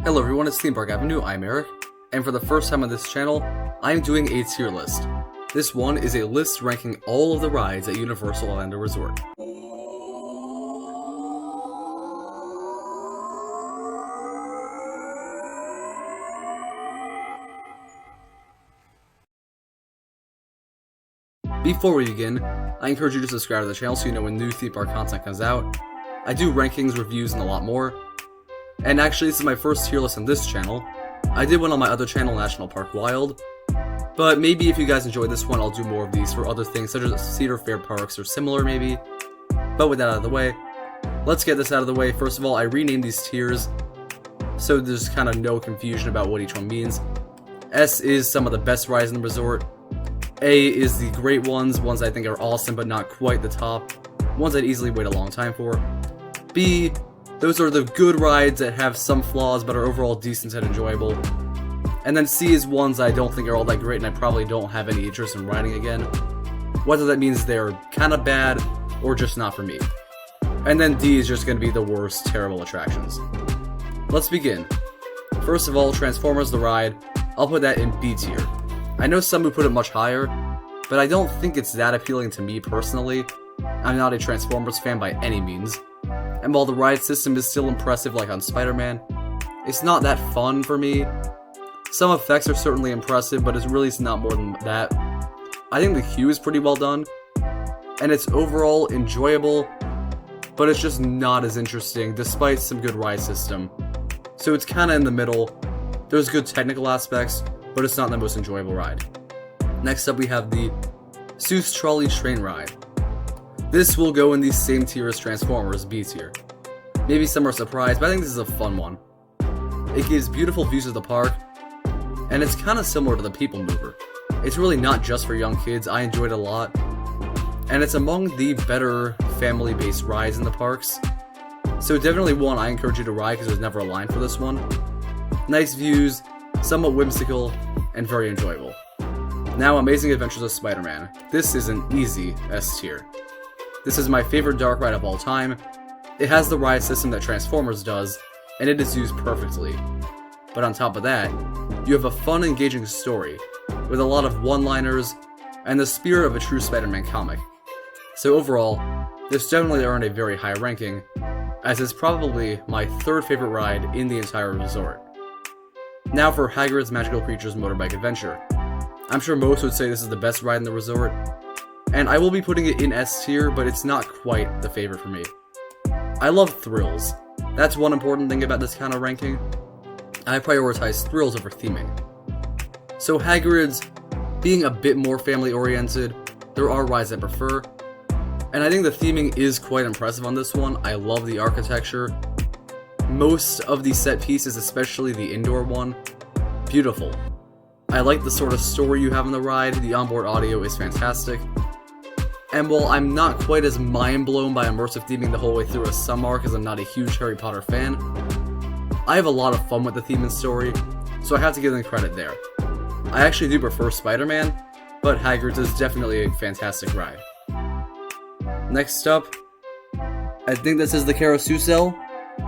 Hello everyone, it's Theme Park Avenue, I'm Eric, and for the first time on this channel, I'm doing a tier list. This one is a list ranking all of the rides at Universal Orlando Resort. Before we begin, I encourage you to subscribe to the channel so you know when new theme park content comes out. I do rankings, reviews, and a lot more. And actually, this is my first tier list on this channel. I did one on my other channel, National Park Wild. But maybe if you guys enjoy this one, I'll do more of these for other things, such as Cedar Fair parks or similar maybe. But with that out of the way, let's get this out of the way. First of all, I renamed these tiers, so there's kind of no confusion about what each one means. S is some of the best rides in the resort. A is the great ones I think are awesome but not quite the top, ones I'd easily wait a long time for. B, those are the good rides that have some flaws but are overall decent and enjoyable. And then C is ones I don't think are all that great and I probably don't have any interest in riding again, whether that means they're kinda bad or just not for me. And then D is just gonna be the worst, terrible attractions. Let's begin. First of all, Transformers the ride, I'll put that in B tier. I know some who put it much higher, but I don't think it's that appealing to me personally. I'm not a Transformers fan by any means. And while the ride system is still impressive like on Spider-Man, it's not that fun for me. Some effects are certainly impressive, but it's really not more than that. I think the queue is pretty well done, and it's overall enjoyable, but it's just not as interesting despite some good ride system. So it's kinda in the middle. There's good technical aspects, but it's not the most enjoyable ride. Next up we have the Seuss Trolley Train Ride. This will go in the same tier as Transformers, B tier. Maybe some are surprised, but I think this is a fun one. It gives beautiful views of the park, and it's kind of similar to the People Mover. It's really not just for young kids, I enjoyed it a lot, and it's among the better family-based rides in the parks. So definitely one I encourage you to ride because there's never a line for this one. Nice views, somewhat whimsical, and very enjoyable. Now, Amazing Adventures of Spider-Man. This is an easy S tier. This is my favorite dark ride of all time. It has the ride system that Transformers does, and it is used perfectly. But on top of that, you have a fun, engaging story, with a lot of one-liners, and the spirit of a true Spider-Man comic. So overall, this definitely earned a very high ranking, as it's probably my third favorite ride in the entire resort. Now for Hagrid's Magical Creatures Motorbike Adventure. I'm sure most would say this is the best ride in the resort, and I will be putting it in S tier, but it's not quite the favorite for me. I love thrills. That's one important thing about this kind of ranking. I prioritize thrills over theming. So Hagrid's, being a bit more family oriented, there are rides I prefer, and I think the theming is quite impressive on this one. I love the architecture. Most of the set pieces, especially the indoor one, beautiful. I like the sort of story you have on the ride, the onboard audio is fantastic. And while I'm not quite as mind-blown by immersive theming the whole way through as some are, because I'm not a huge Harry Potter fan, I have a lot of fun with the theme and story, so I have to give them credit there. I actually do prefer Spider-Man, but Hagrid's is definitely a fantastic ride. Next up, I think this is the Carousel,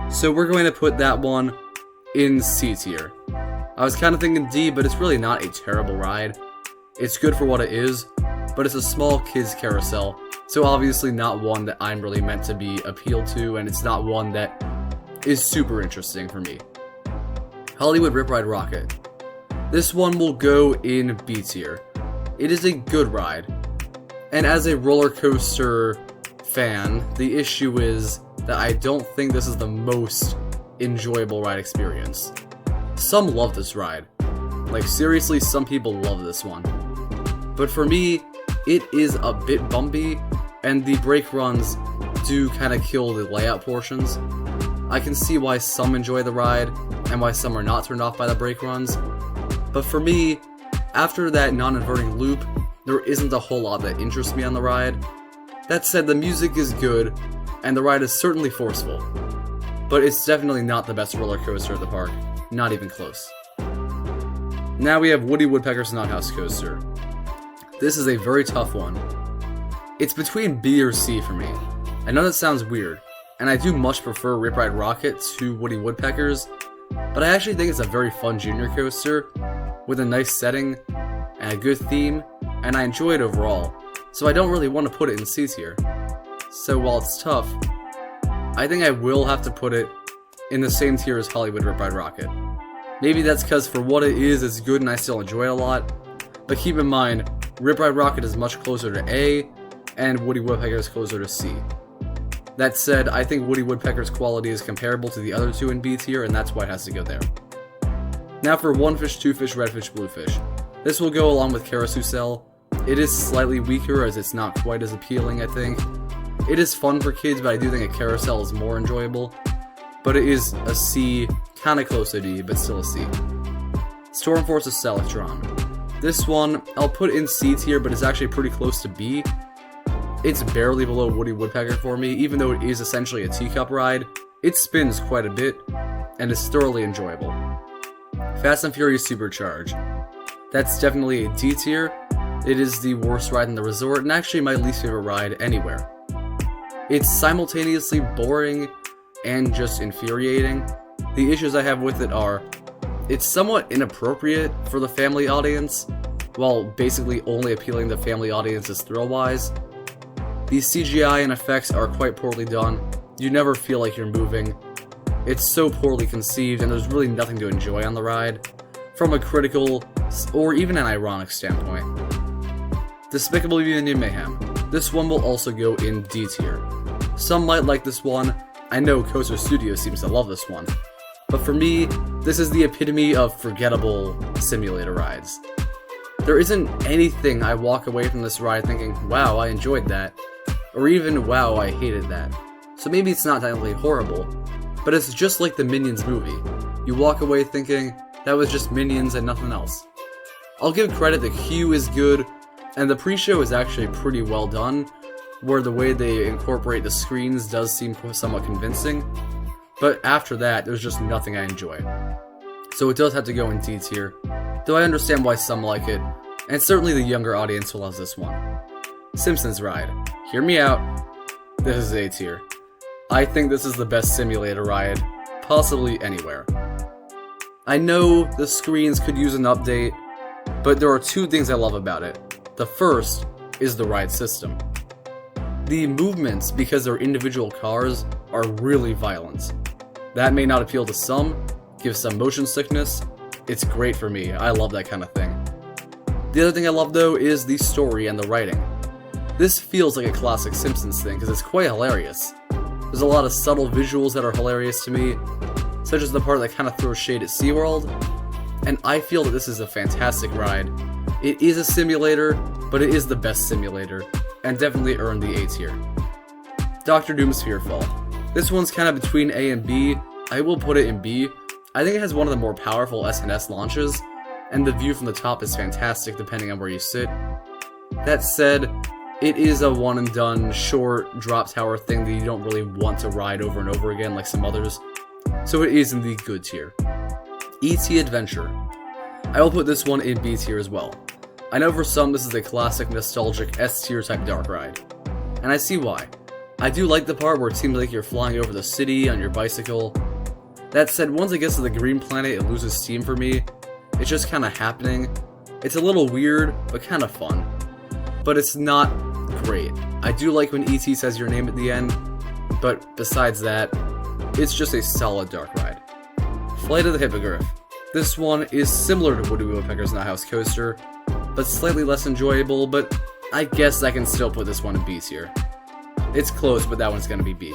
so we're going to put that one in C tier. I was kind of thinking D, but it's really not a terrible ride. It's good for what it is, but it's a small kids carousel, so obviously not one that I'm really meant to be appealed to, and it's not one that is super interesting for me. Hollywood Rip Ride Rocket. This one will go in B tier. It is a good ride, and as a roller coaster fan, the issue is that I don't think this is the most enjoyable ride experience. Some love this ride. Like seriously, some people love this one. But for me, it is a bit bumpy, and the brake runs do kind of kill the layout portions. I can see why some enjoy the ride, and why some are not turned off by the brake runs. But for me, after that non-inverting loop, there isn't a whole lot that interests me on the ride. That said, the music is good, and the ride is certainly forceful. But it's definitely not the best roller coaster at the park. Not even close. Now we have Woody Woodpecker's Nut House Coaster. This is a very tough one. It's between B or C for me. I know that sounds weird, and I do much prefer Rip Ride Rocket to Woody Woodpecker's, but I actually think it's a very fun junior coaster with a nice setting and a good theme, and I enjoy it overall, so I don't really want to put it in C tier. So while it's tough, I think I will have to put it in the same tier as Hollywood Rip Ride Rockit. Maybe that's because for what it is, it's good and I still enjoy it a lot, but keep in mind, Rip Ride Rockit is much closer to A, and Woody Woodpecker is closer to C. That said, I think Woody Woodpecker's quality is comparable to the other two in B tier, and that's why it has to go there. Now for One Fish, Two Fish, Red Fish, Blue Fish. This will go along with Carousel. It is slightly weaker as it's not quite as appealing, I think. It is fun for kids, but I do think a Carousel is more enjoyable. But it is a C, kinda close to D, but still a C. Storm Force's Selectron. This one, I'll put in C tier, but it's actually pretty close to B. It's barely below Woody Woodpecker for me, even though it is essentially a teacup ride. It spins quite a bit, and is thoroughly enjoyable. Fast and Furious Supercharge. That's definitely a D tier. It is the worst ride in the resort, and actually my least favorite ride anywhere. It's simultaneously boring and just infuriating. The issues I have with it are, it's somewhat inappropriate for the family audience, while basically only appealing to family audiences thrill-wise. The CGI and effects are quite poorly done. You never feel like you're moving. It's so poorly conceived, and there's really nothing to enjoy on the ride, from a critical or even an ironic standpoint. Despicable Me and Mayhem. This one will also go in D tier. Some might like this one. I know Coaster Studios seems to love this one. But for me, this is the epitome of forgettable simulator rides. There isn't anything I walk away from this ride thinking, wow, I enjoyed that, or even, wow, I hated that. So maybe it's not technically horrible, but it's just like the Minions movie. You walk away thinking, that was just Minions and nothing else. I'll give credit, the queue is good, and the pre-show is actually pretty well done, where the way they incorporate the screens does seem somewhat convincing, but after that, there's just nothing I enjoy. So it does have to go in D tier, though I understand why some like it, and certainly the younger audience loves this one. Simpsons Ride. Hear me out. This is A tier. I think this is the best simulator ride, possibly anywhere. I know the screens could use an update, but there are two things I love about it. The first is the ride system. The movements, because they're individual cars, are really violent. That may not appeal to some, give some motion sickness. It's great for me, I love that kind of thing. The other thing I love though is the story and the writing. This feels like a classic Simpsons thing because it's quite hilarious. There's a lot of subtle visuals that are hilarious to me, such as the part that kind of throws shade at SeaWorld, and I feel that this is a fantastic ride. It is a simulator, but it is the best simulator, and definitely earned the A tier. Dr. Doom's Fearfall. This one's kind of between A and B. I will put it in B. I think it has one of the more powerful SNS launches, and the view from the top is fantastic depending on where you sit. That said, it is a one and done, short, drop tower thing that you don't really want to ride over and over again like some others, so it is in the good tier. E.T. Adventure. I will put this one in B tier as well. I know for some this is a classic nostalgic S tier type dark ride, and I see why. I do like the part where it seems like you're flying over the city on your bicycle. That said, once it gets to the green planet it loses steam for me. It's just kinda happening. It's a little weird, but kinda fun. But it's not great. I do like when E.T. says your name at the end, but besides that, it's just a solid dark ride. Flight of the Hippogriff. This one is similar to Woody Woodpecker's Nuthouse Coaster, but slightly less enjoyable, but I guess I can still put this one in B tier. It's close, but that one's gonna be B.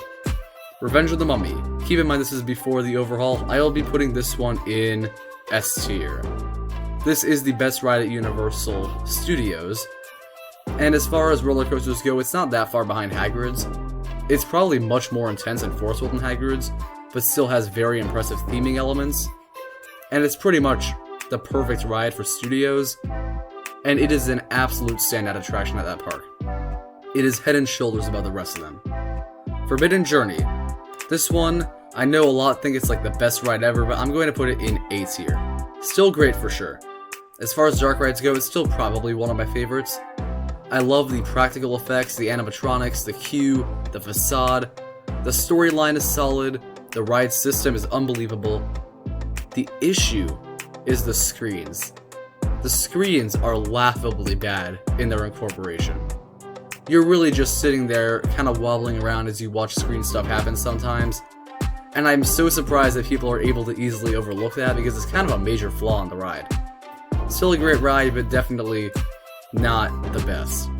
Revenge of the Mummy. Keep in mind this is before the overhaul. I'll be putting this one in S tier. This is the best ride at Universal Studios, and as far as roller coasters go, it's not that far behind Hagrid's. It's probably much more intense and forceful than Hagrid's, but still has very impressive theming elements, and it's pretty much the perfect ride for studios, and it is an absolute standout attraction at that park. It is head and shoulders above the rest of them. Forbidden Journey. This one, I know a lot think it's like the best ride ever, but I'm going to put it in A tier. Still great for sure. As far as dark rides go, it's still probably one of my favorites. I love the practical effects, the animatronics, the queue, the facade. The storyline is solid, the ride system is unbelievable. The issue is the screens. The screens are laughably bad in their incorporation. You're really just sitting there, kind of wobbling around as you watch screen stuff happen sometimes, and I'm so surprised that people are able to easily overlook that because it's kind of a major flaw in the ride. Still a great ride, but definitely not the best.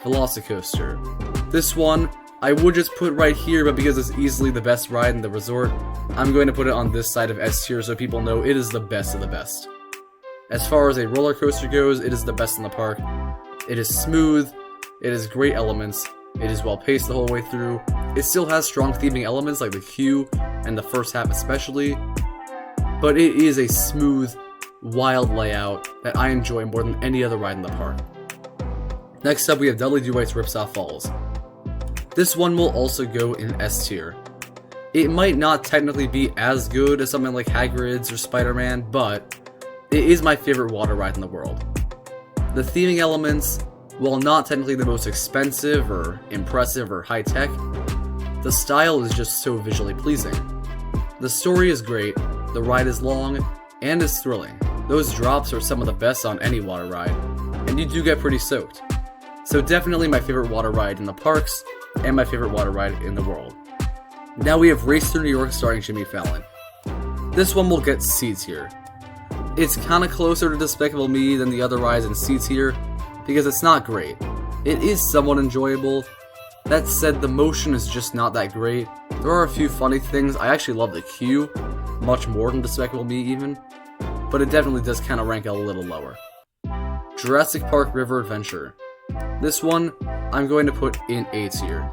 Velocicoaster. This one, I would just put right here, but because it's easily the best ride in the resort, I'm going to put it on this side of S tier so people know it is the best of the best. As far as a roller coaster goes, it is the best in the park. It is smooth, it has great elements, it is well paced the whole way through. It still has strong theming elements like the queue and the first half especially, but it is a smooth, wild layout that I enjoy more than any other ride in the park. Next up, we have Dudley Do-Right's Ripsaw Falls. This one will also go in S tier. It might not technically be as good as something like Hagrid's or Spider-Man, but it is my favorite water ride in the world. The theming elements, while not technically the most expensive or impressive or high-tech, the style is just so visually pleasing. The story is great, the ride is long, and is thrilling. Those drops are some of the best on any water ride, and you do get pretty soaked. So definitely my favorite water ride in the parks, and my favorite water ride in the world. Now we have Race Through New York starring Jimmy Fallon. This one will get C tier. It's kinda closer to Despicable Me than the other rides in C tier, because it's not great. It is somewhat enjoyable. That said, the motion is just not that great. There are a few funny things. I actually love the queue, much more than Despicable Me even, but it definitely does kinda rank a little lower. Jurassic Park River Adventure. This one, I'm going to put in A tier.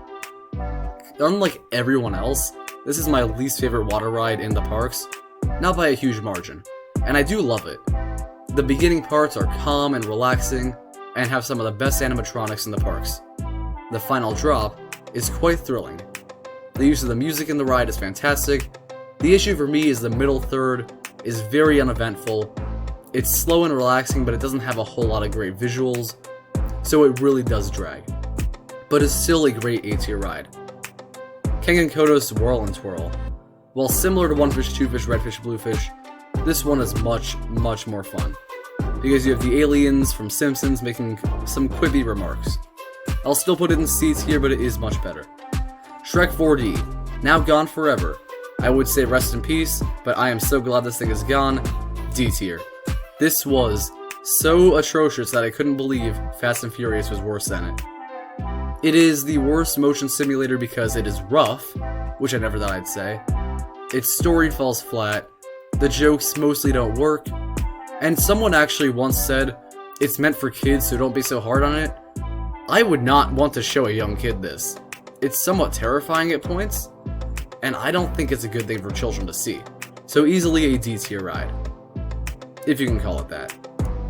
Unlike everyone else, this is my least favorite water ride in the parks, not by a huge margin, and I do love it. The beginning parts are calm and relaxing, and have some of the best animatronics in the parks. The final drop is quite thrilling. The use of the music in the ride is fantastic. The issue for me is the middle third is very uneventful. It's slow and relaxing, but it doesn't have a whole lot of great visuals, so it really does drag. But it's still a great A tier ride. King and Kodos Whirl and Twirl. While similar to One Fish, Two Fish, Red Fish, Blue Fish, this one is much, much more fun. Because you have the aliens from Simpsons making some quippy remarks. I'll still put it in C tier, but it is much better. Shrek 4D, now gone forever. I would say rest in peace, but I am so glad this thing is gone. D tier. This was so atrocious that I couldn't believe Fast and Furious was worse than it. It is the worst motion simulator because it is rough, which I never thought I'd say. Its story falls flat, the jokes mostly don't work, and someone actually once said, it's meant for kids so don't be so hard on it. I would not want to show a young kid this. It's somewhat terrifying at points, and I don't think it's a good thing for children to see. So easily a D tier ride. If you can call it that.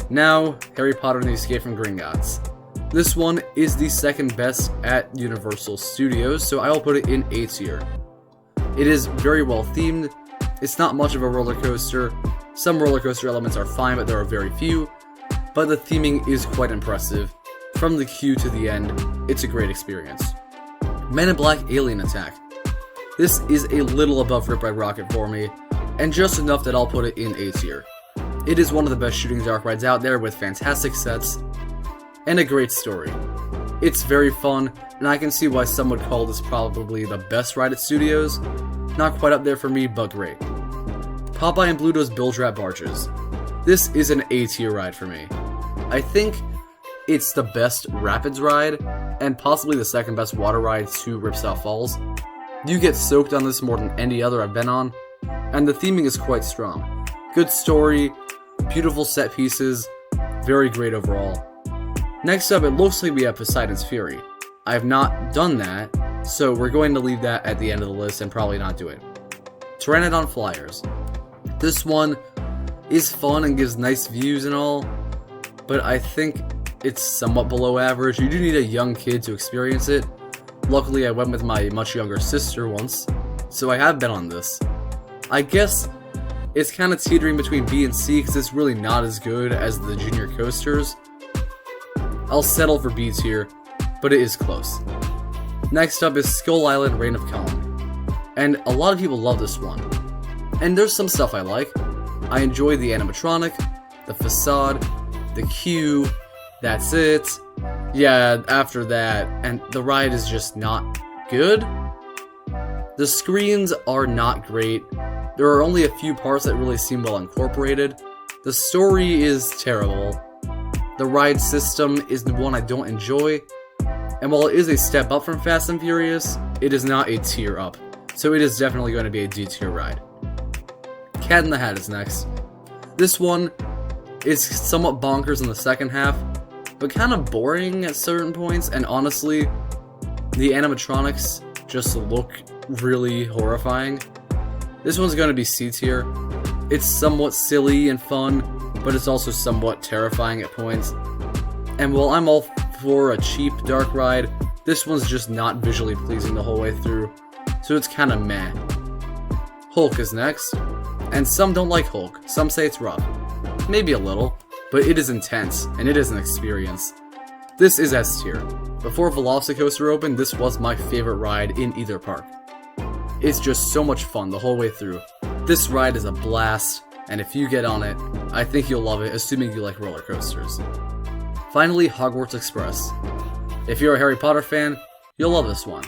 Now, Harry Potter and the Escape from Gringotts. This one is the second best at Universal Studios, so I will put it in A tier. It is very well themed. It's not much of a roller coaster. Some roller coaster elements are fine, but there are very few. But the theming is quite impressive. From the queue to the end, it's a great experience. Men in Black Alien Attack. This is a little above Rip Ride Rockit for me, and just enough that I'll put it in A tier. It is one of the best shooting dark rides out there with fantastic sets and a great story. It's very fun, and I can see why some would call this probably the best ride at Studios. Not quite up there for me, but great. Popeye and Bluto's Bilge-Rat Barges. This is an A tier ride for me. I think it's the best Rapids ride, and possibly the second best water ride to Ripsaw Falls. You get soaked on this more than any other I've been on, and the theming is quite strong. Good story, beautiful set pieces, very great overall. Next up, it looks like we have Poseidon's Fury. I have not done that, so we're going to leave that at the end of the list and probably not do it. Pteranodon Flyers. This one is fun and gives nice views and all, but I think it's somewhat below average. You do need a young kid to experience it. Luckily, I went with my much younger sister once, so I have been on this. I guess it's kind of teetering between B and C because it's really not as good as the junior coasters. I'll settle for B tier, but it is close. Next up is Skull Island Reign of Kong, and a lot of people love this one. And there's some stuff I like. I enjoy the animatronic, the facade, the queue, that's it. Yeah, after that, and the ride is just not good. The screens are not great. There are only a few parts that really seem well incorporated. The story is terrible. The ride system is the one I don't enjoy. And while it is a step up from Fast and Furious, it is not a tier up. So it is definitely going to be a D tier ride. Cat in the Hat is next. This one is somewhat bonkers in the second half, but kind of boring at certain points, and honestly, the animatronics just look really horrifying. This one's going to be C tier. It's somewhat silly and fun, but it's also somewhat terrifying at points. And while I'm all for a cheap dark ride, this one's just not visually pleasing the whole way through, so it's kind of meh. Hulk is next, and some don't like Hulk. Some say it's rough. Maybe a little, but it is intense, and it is an experience. This is S tier. Before Velocicoaster opened, this was my favorite ride in either park. It's just so much fun the whole way through. This ride is a blast, and if you get on it, I think you'll love it, assuming you like roller coasters. Finally, Hogwarts Express. If you're a Harry Potter fan, you'll love this one.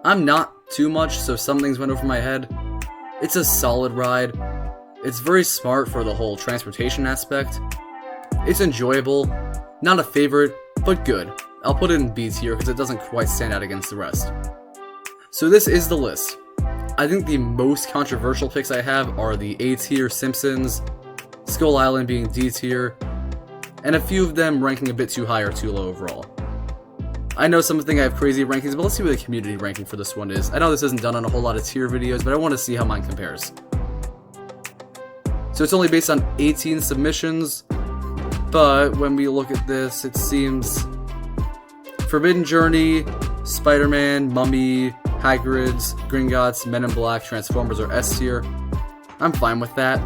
I'm not too much, so some things went over my head. It's a solid ride. It's very smart for the whole transportation aspect. It's enjoyable. Not a favorite, but good. I'll put it in B tier because it doesn't quite stand out against the rest. So this is the list. I think the most controversial picks I have are the A tier Simpsons, Skull Island being D tier, and a few of them ranking a bit too high or too low overall. I know some think I have crazy rankings, but let's see what the community ranking for this one is. I know this isn't done on a whole lot of tier videos, but I want to see how mine compares. So it's only based on 18 submissions, but when we look at this, it seems Forbidden Journey, Spider-Man, Mummy, Hagrid's, Gringotts, Men in Black, Transformers are S tier. I'm fine with that.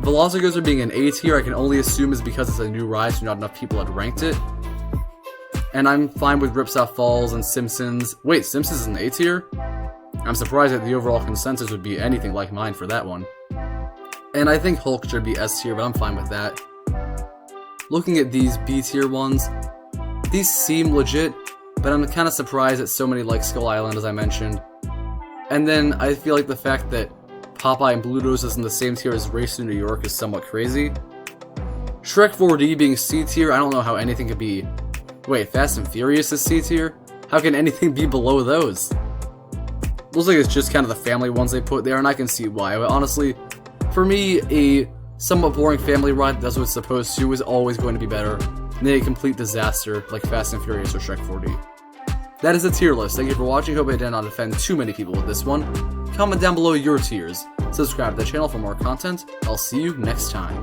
Velocicoaster being an A tier, I can only assume is because it's a new ride, so not enough people had ranked it. And I'm fine with Ripsaw Falls and Simpsons. Wait, Simpsons is an A tier? I'm surprised that the overall consensus would be anything like mine for that one. And I think Hulk should be S tier, but I'm fine with that. Looking at these B tier ones, these seem legit, but I'm kind of surprised that so many like Skull Island, as I mentioned. And then I feel like the fact that Popeye and Blutos is in the same tier as Race to New York is somewhat crazy. Shrek 4D being C tier, I don't know how anything could be... Wait, Fast and Furious is C tier? How can anything be below those? Looks like it's just kind of the family ones they put there, and I can see why, but honestly, for me, a somewhat boring family ride that does what it's supposed to is always going to be better than a complete disaster like Fast and Furious or Shrek 4D. That is a tier list. Thank you for watching. Hope I did not offend too many people with this one. Comment down below your tiers. Subscribe to the channel for more content. I'll see you next time.